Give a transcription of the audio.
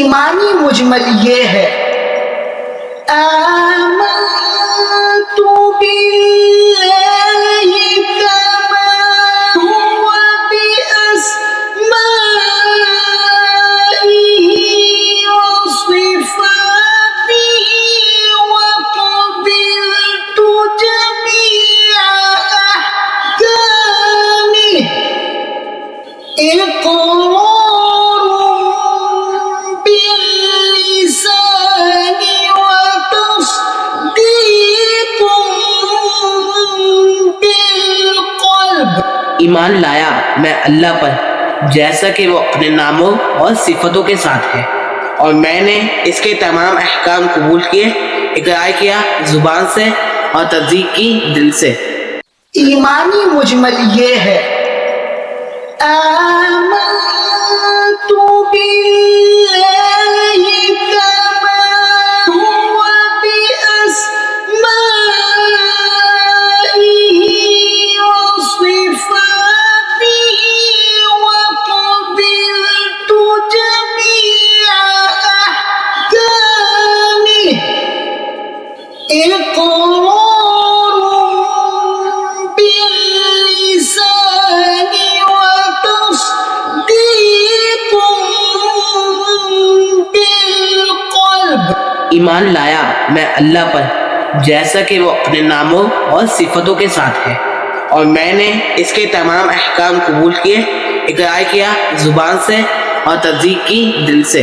ईमानी मुजमल ये है, आमन्तु बिल्लाहि कमा हुवा बिअस्माइहि व सिफातिहि व क़बिलतु जमीअ अहकामिहि ईमान लाया मैं अल्लाह पर जैसा कि वो अपने नामों और सिफतों के साथ है, और मैंने इसके तमाम अहकाम कबूल किए, इकरार किया जुबान से और तस्दीक की दिल से। ईमानी मुजमल ये है, आमन्तु बिल्लाहि कमा हुवा बिअस्माइहि व सिफातिहि व क़बिलतु जमीअ अहकामिहि ईमान लाया मैं अल्लाह पर जैसा कि वो अपने नामों और सिफतों के साथ है, और मैंने इसके तमाम अहकाम कबूल किए, इकरार किया जुबान से और तस्दीक की दिल से।